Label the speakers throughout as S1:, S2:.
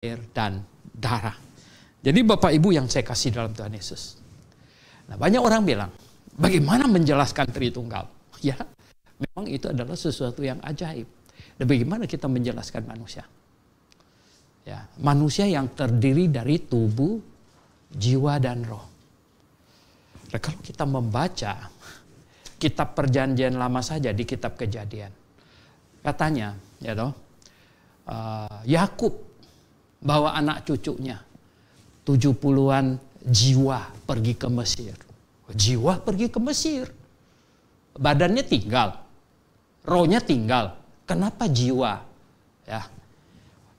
S1: air dan darah. Jadi Bapak Ibu yang saya kasih dalam Tuhan Yesus. Nah, banyak orang bilang, bagaimana menjelaskan Tritunggal? Ya, memang itu adalah sesuatu yang ajaib. Dan bagaimana kita menjelaskan manusia? Ya, manusia yang terdiri dari tubuh, jiwa, dan roh. Nah, kalau kita membaca kitab Perjanjian Lama saja di kitab Kejadian, katanya, ya toh, Yakub bawa anak cucunya 70-an jiwa pergi ke Mesir. Jiwa pergi ke Mesir. Badannya tinggal, rohnya tinggal. Kenapa jiwa? Ya.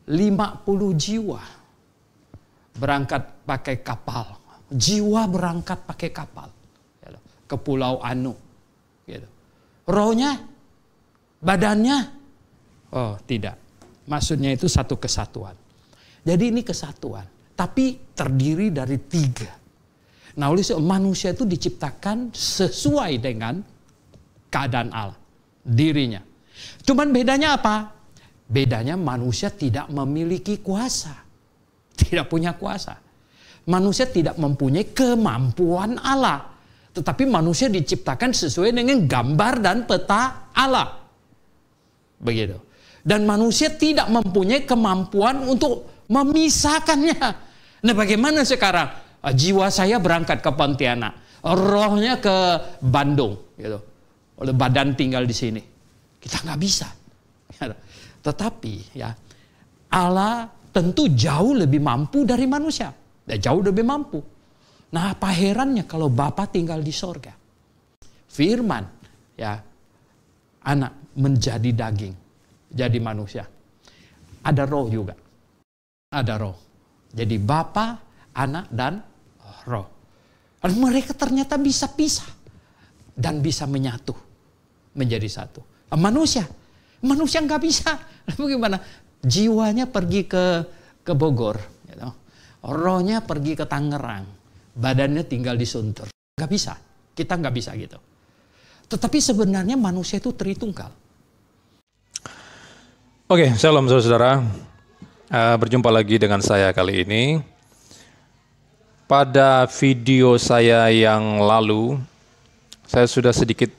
S1: 50 jiwa berangkat pakai kapal. Jiwa berangkat pakai kapal ke Pulau Anu. Gitu. Rohnya, badannya, oh tidak. Maksudnya itu satu kesatuan. Jadi ini kesatuan, tapi terdiri dari 3. Nah, oleh sebab manusia itu diciptakan sesuai dengan keadaan Allah, dirinya. Cuman bedanya apa? Bedanya manusia tidak memiliki kuasa. Tidak punya kuasa. Manusia tidak mempunyai kemampuan Allah. Tetapi manusia diciptakan sesuai dengan gambar dan peta Allah. Begitu. Dan manusia tidak mempunyai kemampuan untuk memisahkannya. Nah, bagaimana sekarang? Jiwa saya berangkat ke Pontianak, rohnya ke Bandung, gitu. Oleh badan tinggal di sini. Kita nggak bisa. Tetapi ya, Allah tentu jauh lebih mampu dari manusia. Jauh lebih mampu. Nah, apa herannya kalau Bapa tinggal di sorga? Firman, ya, anak menjadi daging, jadi manusia. Ada roh juga. Ada roh. Jadi Bapa, Anak, dan Roh. Dan mereka ternyata bisa pisah. Dan bisa menyatu. Menjadi satu. Manusia nggak bisa. Bagaimana? Jiwanya pergi ke Bogor. Gitu. Rohnya pergi ke Tangerang. Badannya tinggal di Sunter. Nggak bisa. Kita nggak bisa gitu. Tetapi sebenarnya manusia itu Tritunggal.
S2: Oke, shalom saudara-saudara. Berjumpa lagi dengan saya kali ini. Pada video saya yang lalu, saya sudah sedikit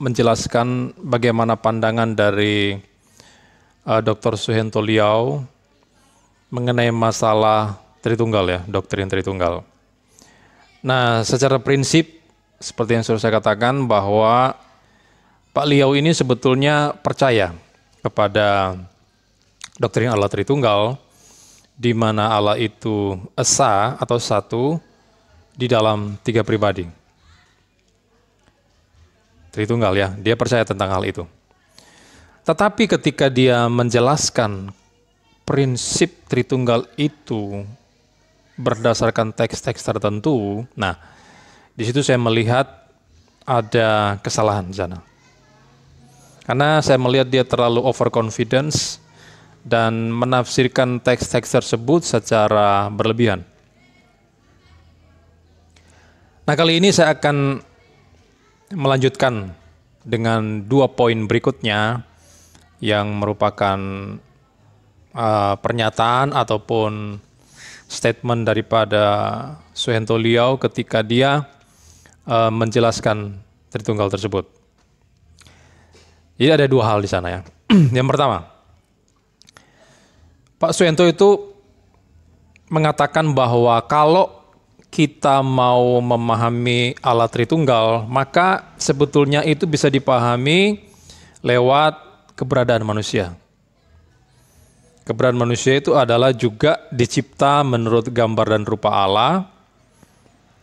S2: menjelaskan bagaimana pandangan dari Dr. Suhento Liau mengenai masalah Tritunggal, ya, doktrin Tritunggal. Nah, secara prinsip, seperti yang sudah saya katakan, bahwa Pak Liau ini sebetulnya percaya kepada doktrin Allah Tritunggal, di mana Allah itu esa atau satu di dalam 3 pribadi. Tritunggal, ya, dia percaya tentang hal itu. Tetapi ketika dia menjelaskan prinsip Tritunggal itu berdasarkan teks-teks tertentu, nah, di situ saya melihat ada kesalahan di sana. Karena saya melihat dia terlalu overconfidence dan menafsirkan teks-teks tersebut secara berlebihan. Nah, kali ini saya akan melanjutkan dengan 2 poin berikutnya yang merupakan pernyataan ataupun statement daripada Suhento Liau ketika dia menjelaskan Tritunggal tersebut. Jadi ada 2 hal di sana, ya. Yang pertama, Pak Suhento itu mengatakan bahwa kalau kita mau memahami Allah Tritunggal, maka sebetulnya itu bisa dipahami lewat keberadaan manusia. Keberadaan manusia itu adalah juga dicipta menurut gambar dan rupa Allah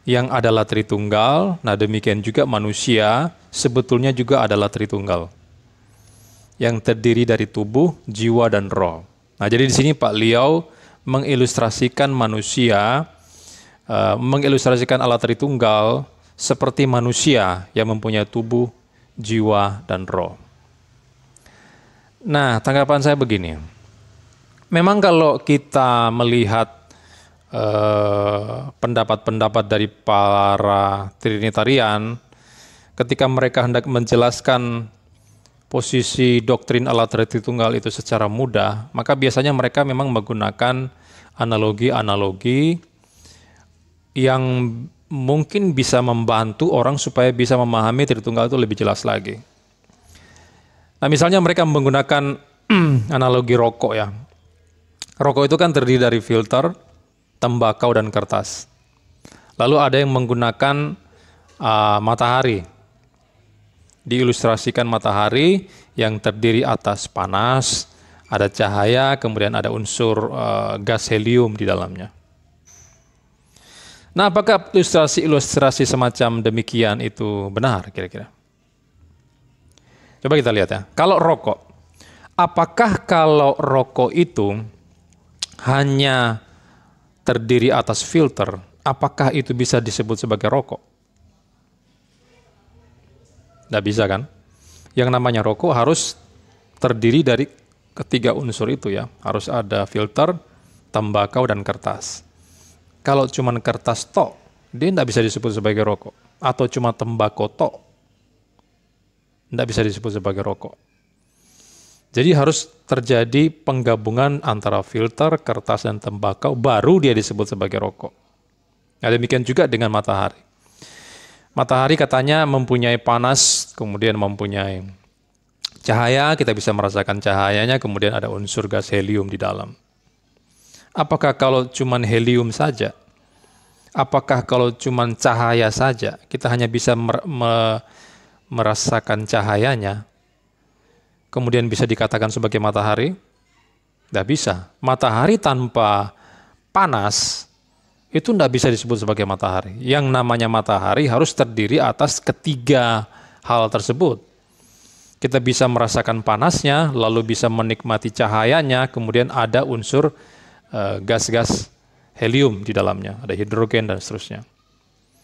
S2: yang adalah Tritunggal. Nah, demikian juga manusia sebetulnya juga adalah Tritunggal yang terdiri dari tubuh, jiwa, dan roh. Nah, jadi di sini Pak Liau mengilustrasikan manusia, mengilustrasikan Allah Tritunggal seperti manusia yang mempunyai tubuh, jiwa, dan roh. Nah, tanggapan saya begini. Memang kalau kita melihat pendapat-pendapat dari para Trinitarian, ketika mereka hendak menjelaskan posisi doktrin Allah Tritunggal itu secara mudah, maka biasanya mereka memang menggunakan analogi-analogi yang mungkin bisa membantu orang supaya bisa memahami Tritunggal itu lebih jelas lagi. Nah, misalnya mereka menggunakan analogi rokok ya. Rokok itu kan terdiri dari filter, tembakau, dan kertas. Lalu ada yang menggunakan matahari. Diilustrasikan matahari yang terdiri atas panas, ada cahaya, kemudian ada unsur gas helium di dalamnya. Nah, apakah ilustrasi semacam demikian itu benar kira-kira? Coba kita lihat ya. Kalau rokok, apakah kalau rokok itu hanya terdiri atas filter, apakah itu bisa disebut sebagai rokok? Nggak bisa kan? Yang namanya rokok harus terdiri dari ketiga unsur itu ya. Harus ada filter, tembakau, dan kertas. Kalau cuma kertas tok, dia nggak bisa disebut sebagai rokok. Atau cuma tembakau tok, nggak bisa disebut sebagai rokok. Jadi harus terjadi penggabungan antara filter, kertas, dan tembakau, baru dia disebut sebagai rokok. Nah, demikian juga dengan matahari. Matahari katanya mempunyai panas, kemudian mempunyai cahaya, kita bisa merasakan cahayanya, kemudian ada unsur gas helium di dalam. Apakah kalau cuma helium saja? Apakah kalau cuma cahaya saja, kita hanya bisa merasakan cahayanya, kemudian bisa dikatakan sebagai matahari? Tidak bisa. Matahari tanpa panas, itu tidak bisa disebut sebagai matahari. Yang namanya matahari harus terdiri atas ketiga hal tersebut. Kita bisa merasakan panasnya, lalu bisa menikmati cahayanya, kemudian ada unsur gas-gas helium di dalamnya, ada hidrogen dan seterusnya.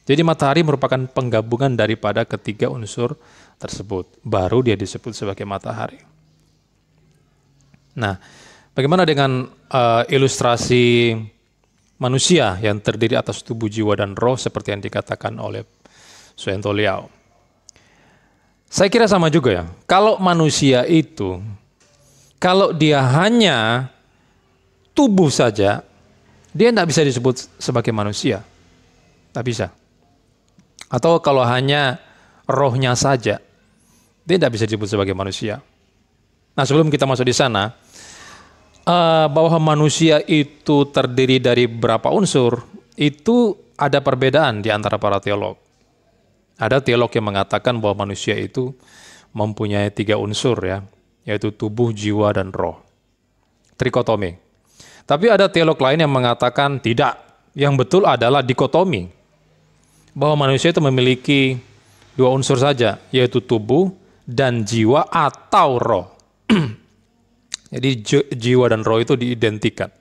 S2: Jadi matahari merupakan penggabungan daripada ketiga unsur tersebut, baru dia disebut sebagai matahari. Nah, bagaimana dengan ilustrasi manusia yang terdiri atas tubuh, jiwa, dan roh seperti yang dikatakan oleh Suyanto Liao? Saya kira sama juga ya. Kalau manusia itu, kalau dia hanya tubuh saja, dia tidak bisa disebut sebagai manusia. Tidak bisa. Atau kalau hanya rohnya saja, dia tidak bisa disebut sebagai manusia. Nah, sebelum kita masuk di sana, bahwa manusia itu terdiri dari berapa unsur, itu ada perbedaan di antara para teolog. Ada teolog yang mengatakan bahwa manusia itu mempunyai 3 unsur ya, yaitu tubuh, jiwa, dan roh. Trikotomi. Tapi ada teolog lain yang mengatakan tidak, yang betul adalah dikotomi. Bahwa manusia itu memiliki 2 unsur saja, yaitu tubuh dan jiwa atau roh. Jadi jiwa dan roh itu diidentikan.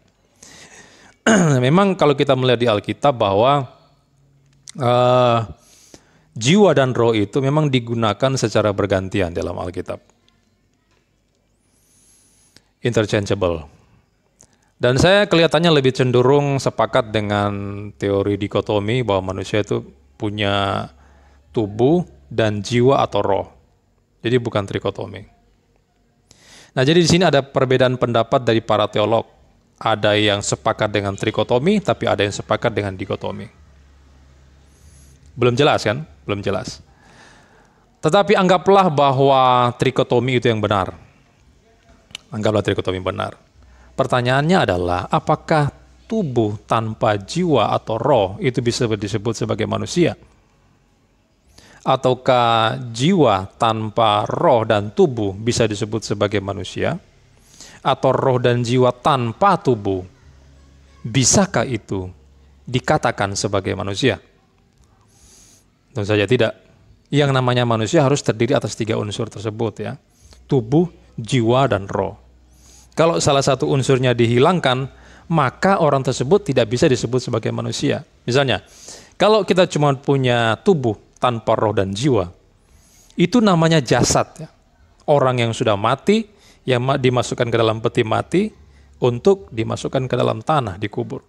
S2: Memang kalau kita melihat di Alkitab bahwa jiwa dan roh itu memang digunakan secara bergantian dalam Alkitab. Interchangeable. Dan saya kelihatannya lebih cenderung sepakat dengan teori dikotomi bahwa manusia itu punya tubuh dan jiwa atau roh. Jadi bukan trikotomi. Nah, jadi di sini ada perbedaan pendapat dari para teolog. Ada yang sepakat dengan trikotomi, tapi ada yang sepakat dengan dikotomi. Belum jelas kan? Belum jelas. Tetapi anggaplah bahwa trikotomi itu yang benar. Anggaplah trikotomi benar. Pertanyaannya adalah, apakah tubuh tanpa jiwa atau roh itu bisa disebut sebagai manusia? Ataukah jiwa tanpa roh dan tubuh bisa disebut sebagai manusia? Atau roh dan jiwa tanpa tubuh, bisakah itu dikatakan sebagai manusia? Tentu saja tidak. Yang namanya manusia harus terdiri atas 3 unsur tersebut ya. Tubuh, jiwa, dan roh. Kalau salah satu unsurnya dihilangkan, maka orang tersebut tidak bisa disebut sebagai manusia. Misalnya, kalau kita cuma punya tubuh tanpa roh dan jiwa, itu namanya jasad ya. Orang yang sudah mati, yang dimasukkan ke dalam peti mati untuk dimasukkan ke dalam tanah, dikubur.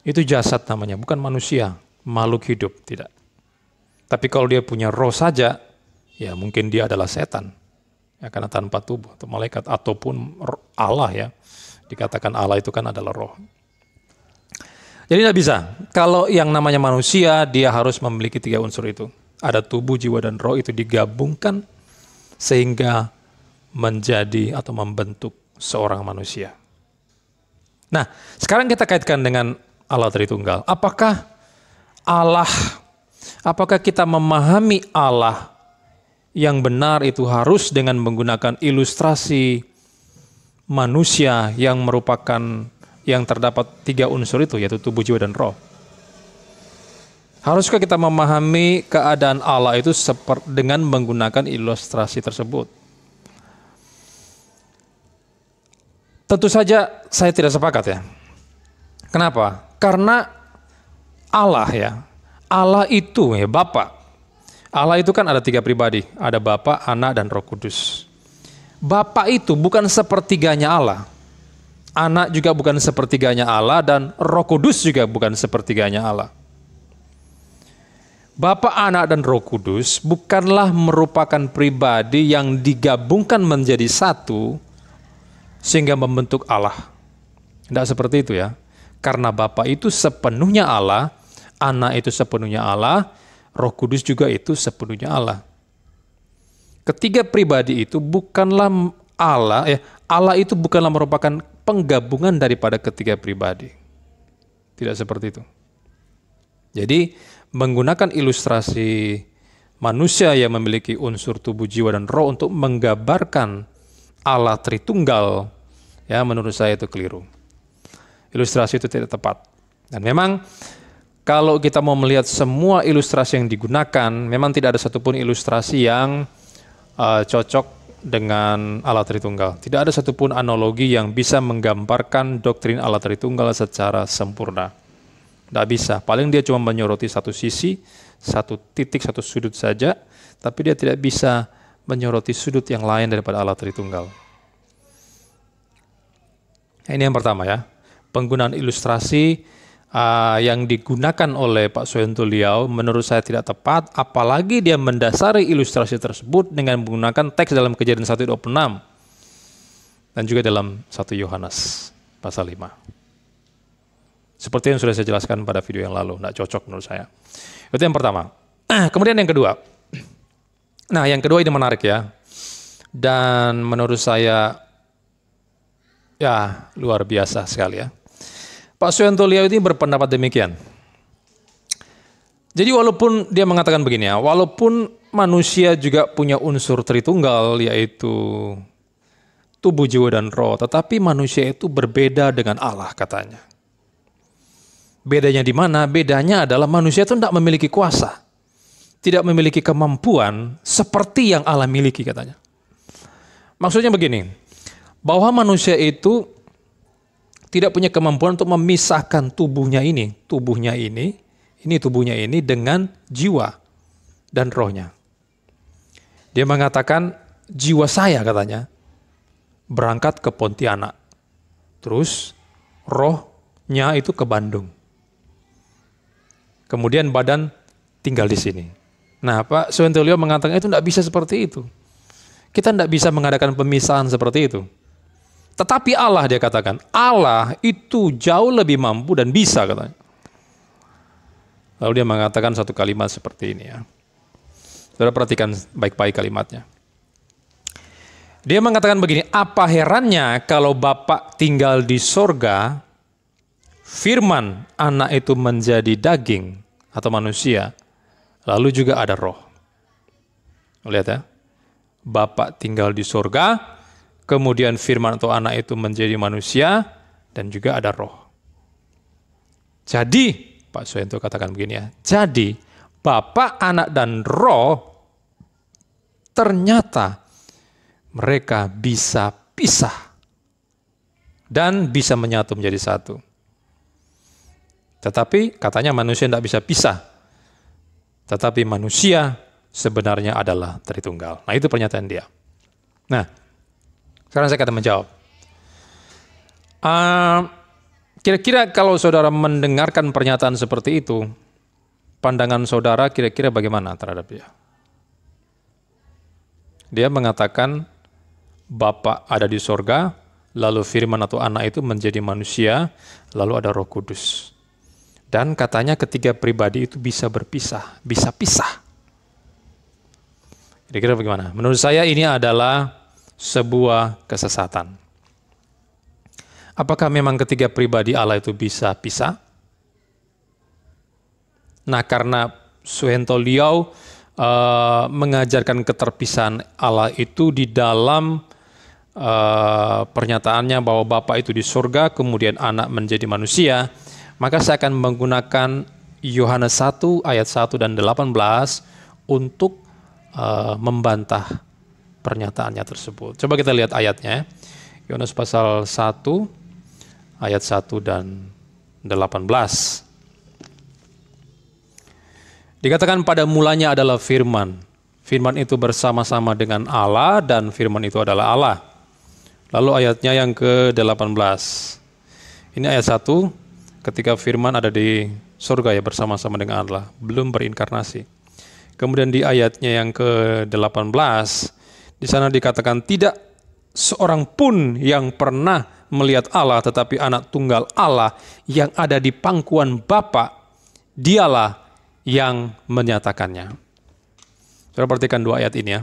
S2: Itu jasad namanya, bukan manusia, makhluk hidup, tidak. Tapi kalau dia punya roh saja, ya mungkin dia adalah setan. Ya, karena tanpa tubuh, atau malaikat, ataupun Allah ya, Dikatakan Allah itu kan adalah roh. Jadi tidak bisa. Kalau yang namanya manusia, dia harus memiliki 3 unsur itu. Ada tubuh, jiwa, dan roh, itu digabungkan sehingga menjadi atau membentuk seorang manusia. Nah, sekarang kita kaitkan dengan Allah Tritunggal. Apakah kita memahami Allah yang benar itu harus dengan menggunakan ilustrasi manusia yang merupakan yang terdapat 3 unsur itu, yaitu tubuh, jiwa, dan roh? Haruskah kita memahami keadaan Allah itu dengan menggunakan ilustrasi tersebut? Tentu saja saya tidak sepakat ya. Kenapa? Karena Allah itu ya Bapa. Allah itu kan ada 3 pribadi, ada Bapa, Anak, dan Roh Kudus. Bapa itu bukan sepertiganya Allah. Anak juga bukan sepertiganya Allah, dan Roh Kudus juga bukan sepertiganya Allah. Bapa, Anak, dan Roh Kudus bukanlah merupakan pribadi yang digabungkan menjadi satu sehingga membentuk Allah. Tidak seperti itu ya. Karena Bapa itu sepenuhnya Allah, Anak itu sepenuhnya Allah, Roh Kudus juga itu sepenuhnya Allah. Ketiga pribadi itu bukanlah Allah, Allah itu bukanlah merupakan penggabungan daripada ketiga pribadi. Tidak seperti itu. Jadi menggunakan ilustrasi manusia yang memiliki unsur tubuh, jiwa, dan roh untuk menggambarkan Allah Tritunggal, ya menurut saya itu keliru. Ilustrasi itu tidak tepat. Dan memang kalau kita mau melihat semua ilustrasi yang digunakan, memang tidak ada satupun ilustrasi yang cocok dengan Allah Tritunggal. Tidak ada satupun analogi yang bisa menggambarkan doktrin Allah Tritunggal secara sempurna. Tidak bisa. Paling dia cuma menyoroti satu sisi, satu titik, satu sudut saja, tapi dia tidak bisa menyoroti sudut yang lain daripada Allah Tritunggal. Ini yang pertama ya. Penggunaan ilustrasi yang digunakan oleh Pak Suyanto Liau menurut saya tidak tepat, apalagi dia mendasari ilustrasi tersebut dengan menggunakan teks dalam Kejadian 1:26 dan juga dalam 1 Yohanes pasal 5. Seperti yang sudah saya jelaskan pada video yang lalu, tidak cocok menurut saya. Itu yang pertama. Kemudian yang kedua. Nah, yang kedua ini menarik ya. Dan menurut saya ya luar biasa sekali ya. Pak Suyanto Liau ini berpendapat demikian. Jadi walaupun dia mengatakan begini ya, walaupun manusia juga punya unsur Tritunggal yaitu tubuh, jiwa, dan roh, tetapi manusia itu berbeda dengan Allah katanya. Bedanya di mana? Bedanya adalah manusia itu tidak memiliki kuasa, tidak memiliki kemampuan seperti yang Allah miliki katanya. Maksudnya begini, bahwa manusia itu tidak punya kemampuan untuk memisahkan tubuhnya ini dengan jiwa dan rohnya. Dia mengatakan jiwa saya katanya berangkat ke Pontianak, terus rohnya itu ke Bandung, kemudian badan tinggal di sini. Nah, Pak Suyanto Liau mengatakan itu tidak bisa seperti itu. Kita tidak bisa mengadakan pemisahan seperti itu. Tetapi Allah, dia katakan, Allah itu jauh lebih mampu dan bisa katanya. Lalu dia mengatakan satu kalimat seperti ini ya. Saudara perhatikan baik-baik kalimatnya. Dia mengatakan begini, apa herannya kalau Bapa tinggal di sorga, firman anak itu menjadi daging atau manusia, lalu juga ada roh. Lihat ya, Bapa tinggal di sorga, kemudian firman atau anak itu menjadi manusia, dan juga ada roh. Jadi, Pak Suyanto katakan begini ya, jadi Bapa, Anak, dan Roh ternyata mereka bisa pisah dan bisa menyatu menjadi satu. Tetapi katanya manusia tidak bisa pisah. Tetapi manusia sebenarnya adalah Tritunggal. Nah, itu pernyataan dia. Nah, sekarang saya akan menjawab. Kira-kira kalau saudara mendengarkan pernyataan seperti itu, pandangan saudara kira-kira bagaimana terhadap dia? Dia mengatakan Bapa ada di sorga, lalu firman atau anak itu menjadi manusia, lalu ada Roh Kudus. Dan katanya ketiga pribadi itu bisa berpisah, bisa pisah. Kira-kira bagaimana? Menurut saya ini adalah sebuah kesesatan. Apakah memang ketiga pribadi Allah itu bisa pisah? Nah, karena Suhento Liau mengajarkan keterpisahan Allah itu di dalam pernyataannya bahwa Bapa itu di surga, kemudian anak menjadi manusia, maka saya akan menggunakan Yohanes 1 ayat 1 dan 18 untuk membantah pernyataannya tersebut. Coba kita lihat ayatnya. Yohanes pasal 1 ayat 1 dan 18. Dikatakan pada mulanya adalah firman. Firman itu bersama-sama dengan Allah dan firman itu adalah Allah. Lalu ayatnya yang ke-18. Ini ayat 1, ketika firman ada di surga ya bersama-sama dengan Allah, belum berinkarnasi. Kemudian di ayatnya yang ke-18, di sana dikatakan tidak seorang pun yang pernah melihat Allah, tetapi anak tunggal Allah yang ada di pangkuan Bapa, dialah yang menyatakannya. Saudara perhatikan dua ayat ini ya.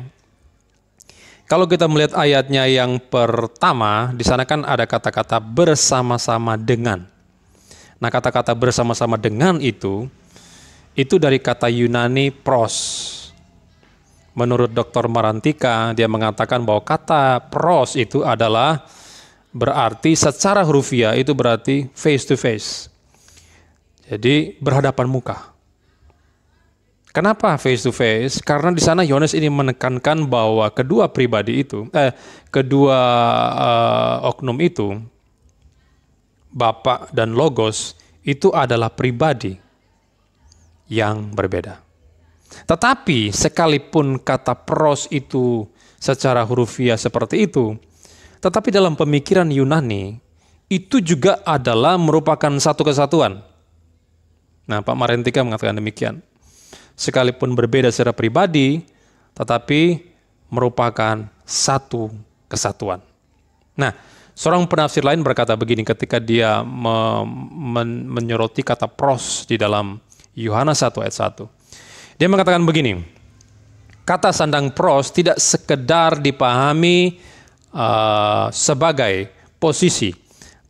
S2: Kalau kita melihat ayatnya yang pertama, di sana kan ada kata-kata bersama-sama dengan. Nah, kata-kata bersama-sama dengan itu dari kata Yunani pros. Menurut Dr. Marantika, dia mengatakan bahwa kata pros itu adalah berarti secara hurufiah itu berarti face to face. Jadi berhadapan muka. Kenapa face to face? Karena di sana Yohanes ini menekankan bahwa kedua pribadi itu, kedua oknum itu, Bapa dan Logos, itu adalah pribadi yang berbeda. Tetapi sekalipun kata pros itu secara hurufiah seperti itu, tetapi dalam pemikiran Yunani, itu juga adalah merupakan satu kesatuan. Nah, Pak Marantika mengatakan demikian. Sekalipun berbeda secara pribadi, tetapi merupakan satu kesatuan. Nah, seorang penafsir lain berkata begini ketika dia menyoroti kata pros di dalam Yohanes 1 ayat 1. Dia mengatakan begini, kata sandang pros tidak sekedar dipahami sebagai posisi,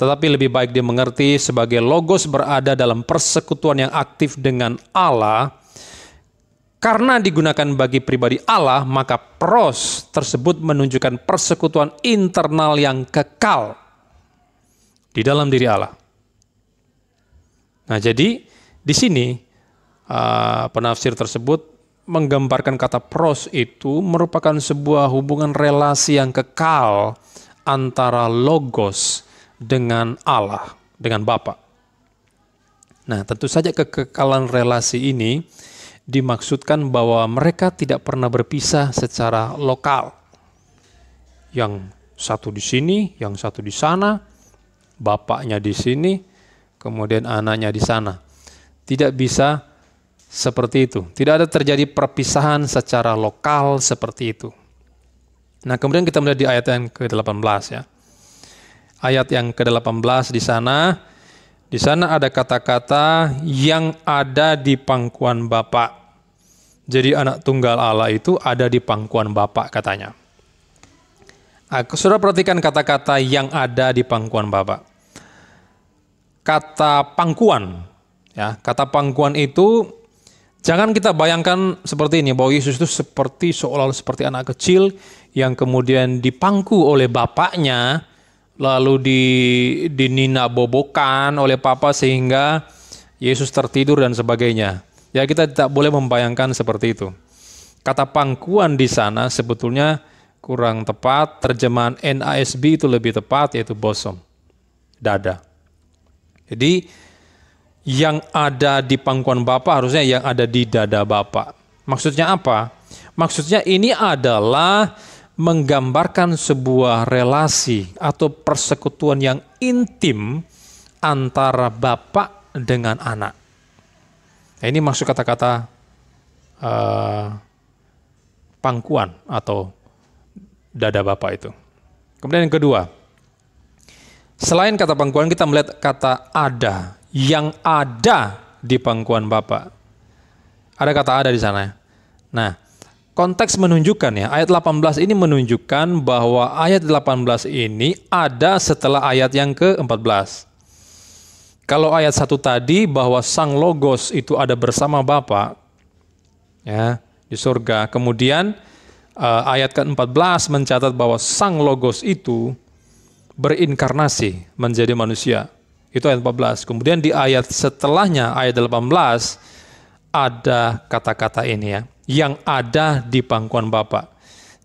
S2: tetapi lebih baik dimengerti sebagai logos berada dalam persekutuan yang aktif dengan Allah. Karena digunakan bagi pribadi Allah, maka pros tersebut menunjukkan persekutuan internal yang kekal di dalam diri Allah. Nah, jadi di sini penafsir tersebut menggambarkan kata pros itu merupakan sebuah hubungan relasi yang kekal antara logos dengan Allah, dengan Bapa. Nah, tentu saja kekekalan relasi ini dimaksudkan bahwa mereka tidak pernah berpisah secara lokal. Yang satu di sini, yang satu di sana, bapaknya di sini, kemudian anaknya di sana. Tidak bisa seperti itu. Tidak ada terjadi perpisahan secara lokal seperti itu. Nah, kemudian kita melihat di ayat yang ke-18 ya. Ayat yang ke-18 di sana ada kata-kata yang ada di pangkuan Bapa. Jadi anak tunggal Allah itu ada di pangkuan Bapa katanya. Saudara perhatikan kata-kata yang ada di pangkuan Bapa. Kata pangkuan, ya, kata pangkuan itu jangan kita bayangkan seperti ini bahwa Yesus itu seolah-olah seperti anak kecil yang kemudian dipangku oleh bapaknya, lalu dinina bobokan oleh papa sehingga Yesus tertidur dan sebagainya. Ya, kita tidak boleh membayangkan seperti itu. Kata pangkuan di sana sebetulnya kurang tepat, terjemahan NASB itu lebih tepat, yaitu bosom, dada. Jadi yang ada di pangkuan Bapa harusnya yang ada di dada Bapa. Maksudnya apa? Maksudnya ini adalah menggambarkan sebuah relasi atau persekutuan yang intim antara bapak dengan anak. Nah, ini maksud kata-kata pangkuan atau dada bapak itu. Kemudian yang kedua, Selain kata pangkuan, kita melihat kata ada, yang ada di pangkuan Bapa. Ada kata ada di sana. Nah, konteks menunjukkan ya, ayat 18 ini menunjukkan bahwa ayat 18 ini ada setelah ayat yang ke-14. Kalau ayat 1 tadi bahwa Sang Logos itu ada bersama Bapa ya, di surga. Kemudian ayat ke-14 mencatat bahwa Sang Logos itu berinkarnasi menjadi manusia. Itu ayat 14. Kemudian di ayat setelahnya, ayat 18, ada kata-kata ini ya, yang ada di pangkuan Bapa.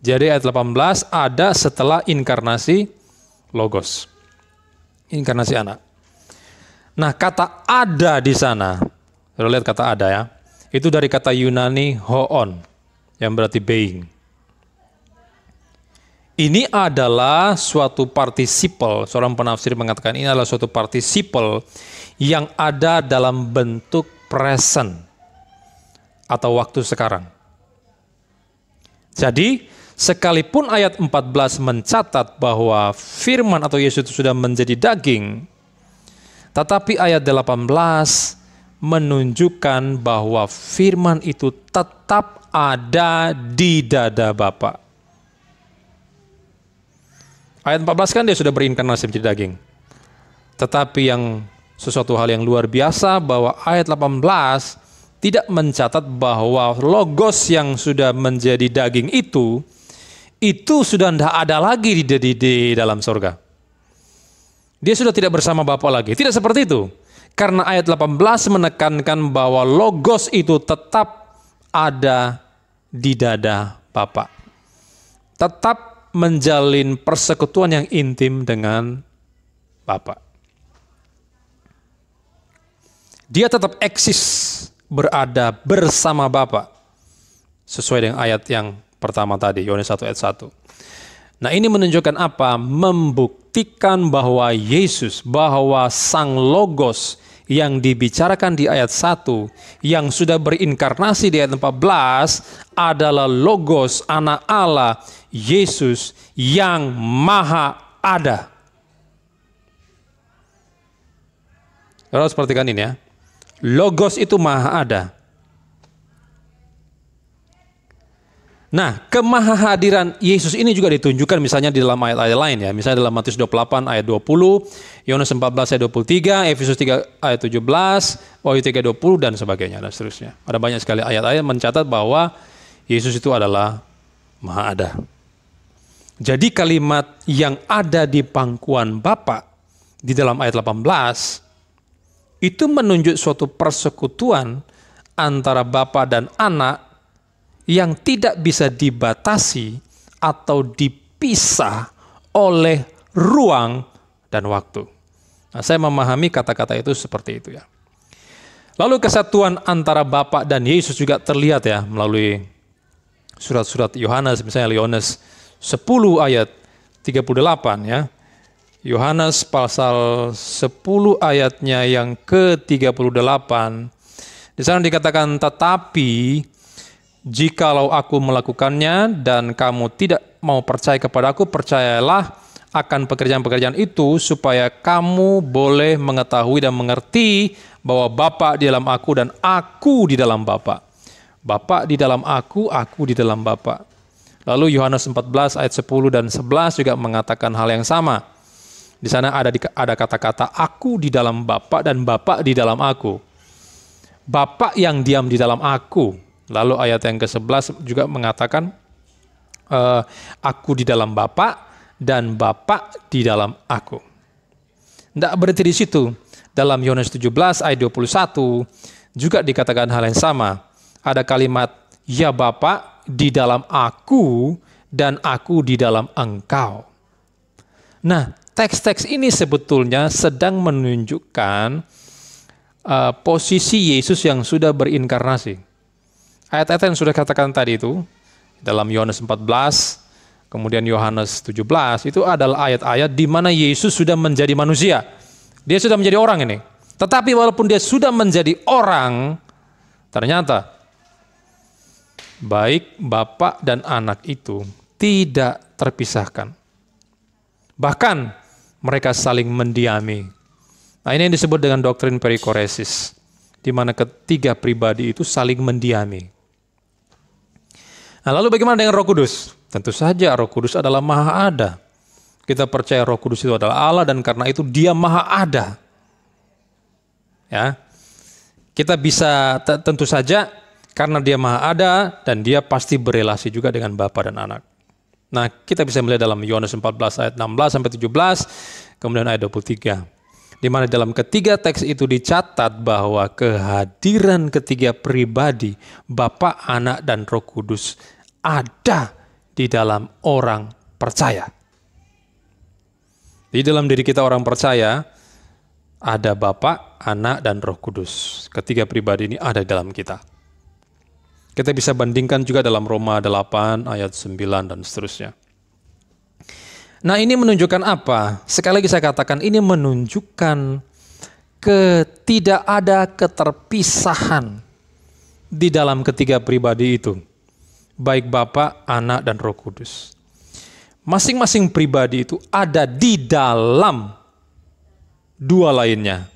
S2: Jadi ayat 18 ada setelah inkarnasi Logos. Inkarnasi anak. Nah, kata ada di sana, kita lihat kata ada ya, itu dari kata Yunani hoon, yang berarti being. Ini adalah suatu participle, seorang penafsir mengatakan ini adalah suatu participle yang ada dalam bentuk present atau waktu sekarang. Jadi, sekalipun ayat 14 mencatat bahwa firman atau Yesus itu sudah menjadi daging, tetapi ayat 18 menunjukkan bahwa firman itu tetap ada di dada Bapa. Ayat 14 kan dia sudah berinkarnasi menjadi daging. Tetapi yang sesuatu hal yang luar biasa bahwa ayat 18 tidak mencatat bahwa Logos yang sudah menjadi daging itu sudah tidak ada lagi di dalam surga. Dia sudah tidak bersama Bapa lagi. Tidak seperti itu. Karena ayat 18 menekankan bahwa Logos itu tetap ada di dada Bapa. Tetap menjalin persekutuan yang intim dengan Bapa. Dia tetap eksis, berada bersama Bapa. Sesuai dengan ayat yang pertama tadi, Yohanes 1 ayat 1. Nah, ini menunjukkan apa? Membuktikan bahwa Yesus, bahwa Sang Logos yang dibicarakan di ayat 1, yang sudah berinkarnasi di ayat 14, adalah Logos, anak Allah, Yesus yang maha ada. Harus perhatikan ini ya. Logos itu maha ada. Nah, kemahahadiran Yesus ini juga ditunjukkan misalnya di dalam ayat-ayat lain ya. Misalnya dalam Matius 28 ayat 20, Yohanes 14 ayat 23, Efesus 3 ayat 17, Wahyu 3 20 dan sebagainya dan seterusnya. Ada banyak sekali ayat-ayat mencatat bahwa Yesus itu adalah maha ada. Jadi kalimat yang ada di pangkuan Bapa di dalam ayat 18 itu menunjuk suatu persekutuan antara Bapa dan Anak yang tidak bisa dibatasi atau dipisah oleh ruang dan waktu. Nah, saya memahami kata-kata itu seperti itu ya. Lalu kesatuan antara Bapa dan Yesus juga terlihat ya melalui surat-surat Yohanes, misalnya Yohanes 10 ayat 38 ya. Yohanes pasal 10 ayatnya yang ke-38. Di sana dikatakan, tetapi jikalau aku melakukannya dan kamu tidak mau percaya kepada aku, percayalah akan pekerjaan-pekerjaan itu supaya kamu boleh mengetahui dan mengerti bahwa Bapa di dalam aku dan aku di dalam Bapa. Bapa di dalam aku di dalam Bapa. Lalu Yohanes 14 ayat 10 dan 11 juga mengatakan hal yang sama. Di sana ada kata-kata aku di dalam Bapa dan Bapa di dalam aku. Bapa yang diam di dalam aku. Lalu ayat yang ke-11 juga mengatakan aku di dalam Bapa dan Bapa di dalam aku. Tidak berhenti di situ. Dalam Yohanes 17 ayat 21 juga dikatakan hal yang sama. Ada kalimat ya Bapa di dalam aku dan aku di dalam engkau. Nah, teks-teks ini sebetulnya sedang menunjukkan posisi Yesus yang sudah berinkarnasi. Ayat-ayat yang sudah katakan tadi itu, dalam Yohanes 14, kemudian Yohanes 17, itu adalah ayat-ayat di mana Yesus sudah menjadi manusia. Dia sudah menjadi orang ini. Tetapi walaupun dia sudah menjadi orang, ternyata baik Bapa dan Anak itu tidak terpisahkan. Bahkan Mereka saling mendiami. Nah, ini yang disebut dengan doktrin perikoresis, di mana ketiga pribadi itu saling mendiami. Nah, lalu bagaimana dengan Roh Kudus? Tentu saja Roh Kudus adalah Maha Ada. Kita percaya Roh Kudus itu adalah Allah dan karena itu Dia Maha Ada. Ya. Kita bisa tentu saja karena Dia Maha Ada dan Dia pasti berelasi juga dengan Bapa dan Anak. Nah, kita bisa melihat dalam Yohanes 14 ayat 16 sampai 17, kemudian ayat 23. Di mana dalam ketiga teks itu dicatat bahwa kehadiran ketiga pribadi, Bapa, Anak, dan Roh Kudus ada di dalam orang percaya. Di dalam diri kita orang percaya, ada Bapa, Anak, dan Roh Kudus. Ketiga pribadi ini ada di dalam kita. Kita bisa bandingkan juga dalam Roma 8 ayat 9 dan seterusnya. Nah, ini menunjukkan apa? Sekali lagi saya katakan, ini menunjukkan tidak ada keterpisahan di dalam ketiga pribadi itu. Baik Bapa, Anak, dan Roh Kudus. Masing-masing pribadi itu ada di dalam dua lainnya.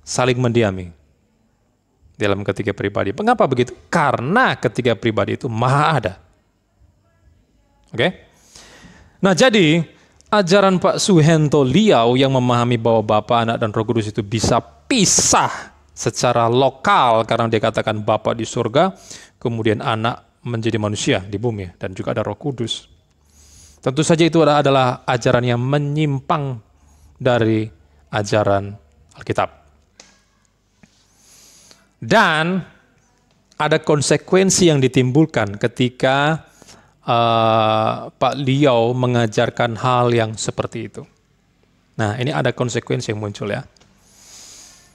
S2: Saling mendiami dalam ketiga pribadi. Mengapa begitu? Karena ketiga pribadi itu Maha Ada. Oke? Nah, jadi ajaran Pak Suhento Liau yang memahami bahwa Bapa, Anak, dan Roh Kudus itu bisa pisah secara lokal karena dia katakan Bapa di surga, kemudian Anak menjadi manusia di bumi, dan juga ada Roh Kudus. Tentu saja itu adalah ajaran yang menyimpang dari ajaran Alkitab. Dan ada konsekuensi yang ditimbulkan ketika Pak Liau mengajarkan hal yang seperti itu. Nah, ini ada konsekuensi yang muncul ya.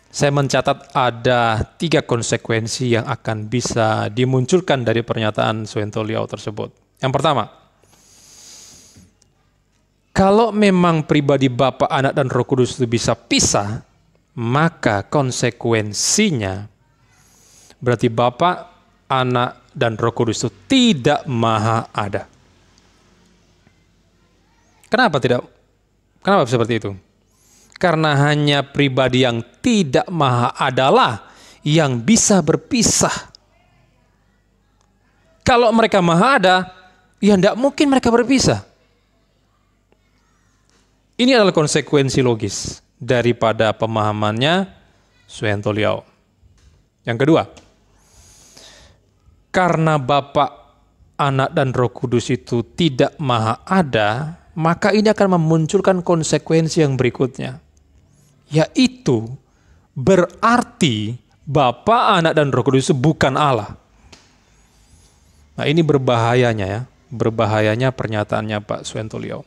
S2: Saya mencatat ada 3 konsekuensi yang akan bisa dimunculkan dari pernyataan Suhento Liau tersebut. Yang pertama, kalau memang pribadi Bapa, Anak, dan Roh Kudus itu bisa pisah, maka konsekuensinya berarti Bapa, Anak, dan Roh Kudus itu tidak Maha Ada. Kenapa tidak? Kenapa seperti itu? Karena hanya pribadi yang tidak Maha Adalah yang bisa berpisah. Kalau mereka Maha Ada, ya tidak mungkin mereka berpisah. Ini adalah konsekuensi logis daripada pemahamannya Suhento Liau. Yang kedua, karena Bapa, Anak, dan Roh Kudus itu tidak Maha Ada, maka ini akan memunculkan konsekuensi yang berikutnya. Yaitu berarti Bapa, Anak, dan Roh Kudus itu bukan Allah. Nah, ini berbahayanya ya. Berbahayanya pernyataannya Pak Suhento Liau.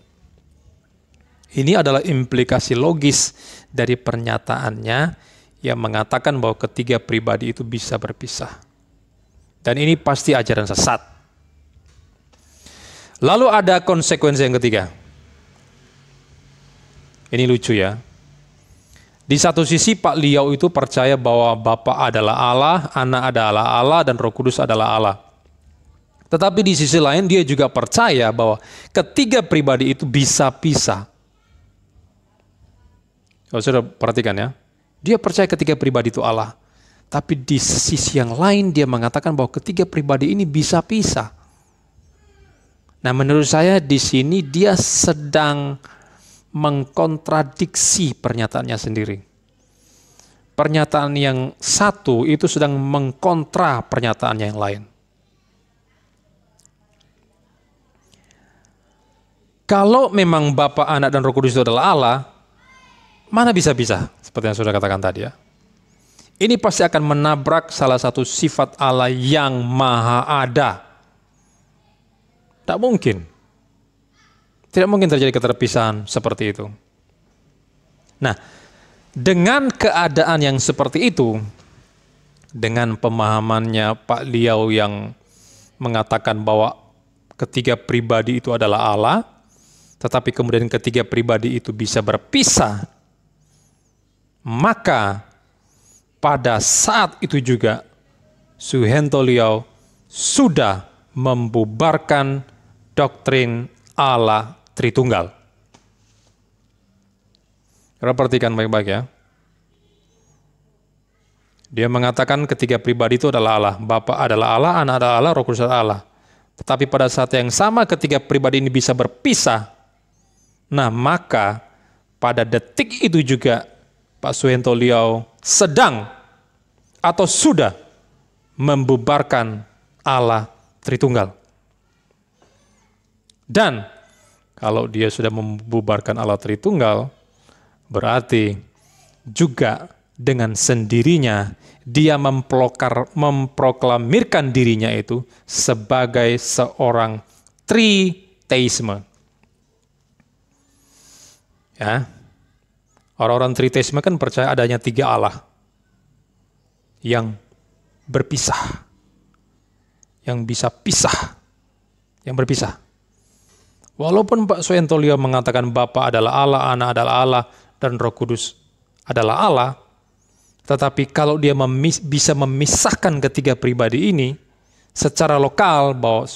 S2: Ini adalah implikasi logis dari pernyataannya yang mengatakan bahwa ketiga pribadi itu bisa berpisah. Dan ini pasti ajaran sesat. Lalu ada konsekuensi yang ketiga. Ini lucu ya. Di satu sisi Pak Liau itu percaya bahwa Bapa adalah Allah, Anak adalah Allah, dan Roh Kudus adalah Allah. Tetapi di sisi lain dia juga percaya bahwa ketiga pribadi itu bisa pisah. Kalau sudah perhatikan ya. Dia percaya ketiga pribadi itu Allah. Tapi di sisi yang lain dia mengatakan bahwa ketiga pribadi ini bisa pisah. Nah, menurut saya di sini dia sedang mengkontradiksi pernyataannya sendiri. Pernyataan yang satu itu sedang mengkontra pernyataan yang lain. Kalau memang Bapa, Anak, dan Roh Kudus itu adalah Allah, mana bisa pisah? Seperti yang sudah katakan tadi ya. Ini pasti akan menabrak salah satu sifat Allah yang Maha Ada. Tak mungkin. Tidak mungkin terjadi keterpisahan seperti itu. Nah, dengan keadaan yang seperti itu, dengan pemahamannya Pak Liau yang mengatakan bahwa ketiga pribadi itu adalah Allah, tetapi kemudian ketiga pribadi itu bisa berpisah, maka pada saat itu juga Suhento Liau sudah membubarkan doktrin Allah Tritunggal. Saudara perhatikan baik-baik ya. Dia mengatakan ketiga pribadi itu adalah Allah. Bapa adalah Allah, Anak adalah Allah, Roh Kudus adalah Allah. Tetapi pada saat yang sama ketiga pribadi ini bisa berpisah. Nah, maka pada detik itu juga Pak Suhento Liau sedang atau sudah membubarkan Allah Tritunggal. Dan kalau dia sudah membubarkan Allah Tritunggal, berarti juga dengan sendirinya dia memproklamirkan dirinya itu sebagai seorang triteisme. Ya, orang-orang triteisme kan percaya adanya 3 Allah yang berpisah, yang bisa pisah, yang berpisah. Walaupun Pak Suhento Liau mengatakan Bapa adalah Allah, Anak adalah Allah, dan Roh Kudus adalah Allah, tetapi kalau dia bisa memisahkan ketiga pribadi ini secara lokal, bahwa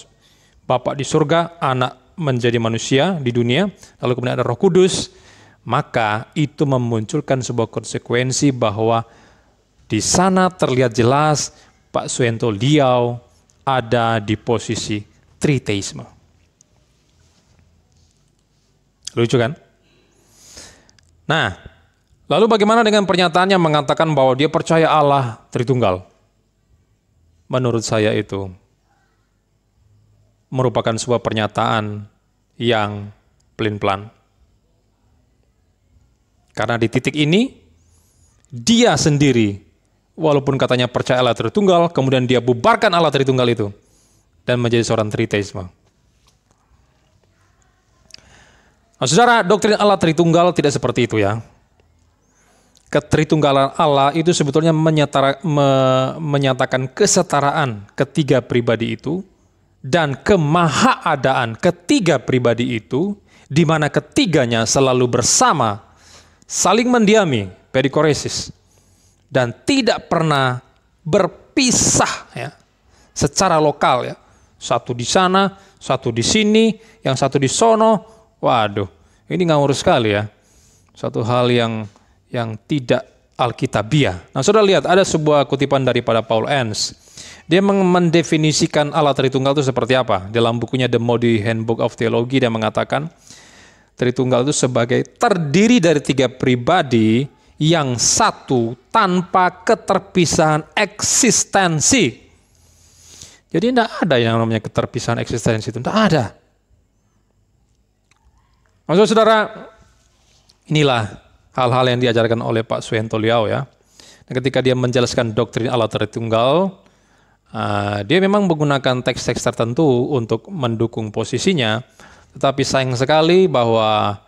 S2: Bapa di surga, Anak menjadi manusia di dunia, lalu kemudian ada Roh Kudus, maka itu memunculkan sebuah konsekuensi bahwa di sana terlihat jelas Pak Suhento Liau ada di posisi triteisme. Lucu kan? Nah, lalu bagaimana dengan pernyataannya mengatakan bahwa dia percaya Allah Tritunggal? Menurut saya itu merupakan sebuah pernyataan yang pelin-pelan. Karena di titik ini, dia sendiri, walaupun katanya percaya Allah Tritunggal, kemudian dia bubarkan Allah Tritunggal itu, dan menjadi seorang triteisme. Nah, saudara, doktrin Allah Tritunggal tidak seperti itu ya. Ketritunggalan Allah itu sebetulnya menyatakan kesetaraan ketiga pribadi itu, dan kemahaadaan ketiga pribadi itu, di mana ketiganya selalu bersama, saling mendiami, perikoresis, dan tidak pernah berpisah ya, secara lokal ya. Satu di sana, satu di sini, yang satu di sono. Waduh, ini ngawur sekali ya. Satu hal yang tidak alkitabiah. Nah, saudara lihat ada sebuah kutipan daripada Paul Enns. Dia mendefinisikan Allah Tritunggal itu seperti apa. Dalam bukunya The Moody Handbook of Theology, dia mengatakan Tritunggal itu sebagai terdiri dari 3 pribadi yang satu tanpa keterpisahan eksistensi. Jadi tidak ada yang namanya keterpisahan eksistensi itu, tidak ada. Maksud saudara, inilah hal-hal yang diajarkan oleh Pak Suhento Liau ya. Dan ketika dia menjelaskan doktrin Allah Tritunggal, dia memang menggunakan teks-teks tertentu untuk mendukung posisinya. Tetapi sayang sekali bahwa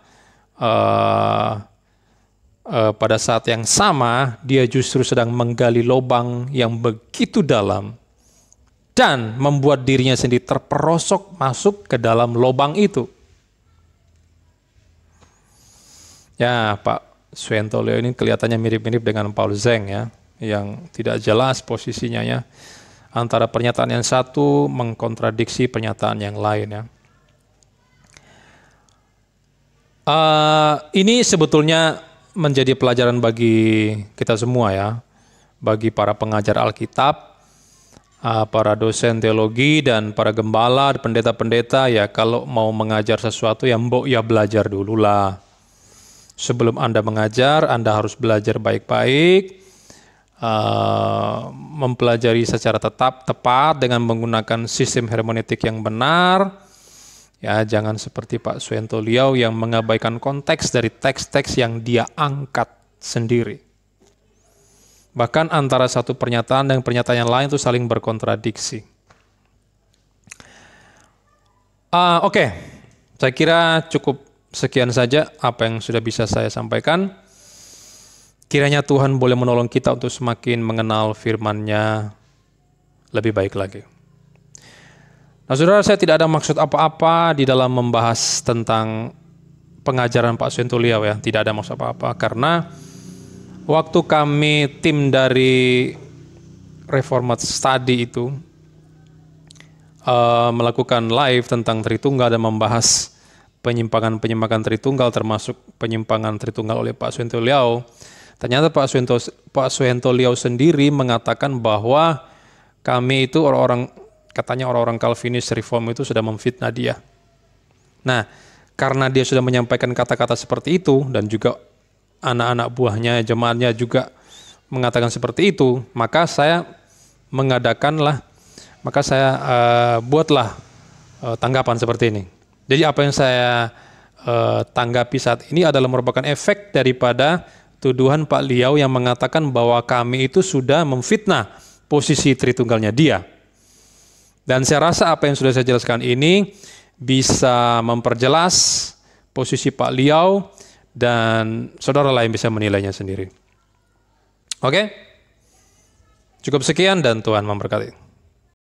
S2: pada saat yang sama dia justru sedang menggali lubang yang begitu dalam dan membuat dirinya sendiri terperosok masuk ke dalam lubang itu. Ya, Pak Suhento Liau ini kelihatannya mirip-mirip dengan Paul Zeng ya, yang tidak jelas posisinya ya. Antara pernyataan yang satu mengkontradiksi pernyataan yang lain ya. Ini sebetulnya menjadi pelajaran bagi kita semua ya, bagi para pengajar Alkitab, para dosen teologi dan para gembala, pendeta-pendeta ya, kalau mau mengajar sesuatu ya mbok ya belajar dululah. Sebelum Anda mengajar, Anda harus belajar baik-baik, mempelajari secara tepat dengan menggunakan sistem hermeneutik yang benar. Ya, jangan seperti Pak Suhento Liau yang mengabaikan konteks dari teks-teks yang dia angkat sendiri. Bahkan antara satu pernyataan dan pernyataan yang lain itu saling berkontradiksi. Oke. Saya kira cukup sekian saja apa yang sudah bisa saya sampaikan. Kiranya Tuhan boleh menolong kita untuk semakin mengenal firman-Nya lebih baik lagi. Nah, saudara, saya tidak ada maksud apa-apa di dalam membahas tentang pengajaran Pak Suhento Liau ya. Tidak ada maksud apa-apa, karena waktu kami tim dari Reformed Study itu melakukan live tentang Tritunggal dan membahas penyimpangan Tritunggal, termasuk penyimpangan Tritunggal oleh Pak Suhento Liau. Ternyata Pak Suhento Liau sendiri mengatakan bahwa kami itu katanya orang-orang Calvinis Reform itu sudah memfitnah dia. Nah, karena dia sudah menyampaikan kata-kata seperti itu, dan juga anak-anak buahnya, jemaatnya juga mengatakan seperti itu, maka saya buatlah tanggapan seperti ini. Jadi apa yang saya tanggapi saat ini adalah merupakan efek daripada tuduhan Pak Liau yang mengatakan bahwa kami itu sudah memfitnah posisi Tritunggalnya dia. Dan saya rasa apa yang sudah saya jelaskan ini bisa memperjelas posisi Pak Liau, dan saudara lain bisa menilainya sendiri. Oke? Cukup sekian dan Tuhan memberkati.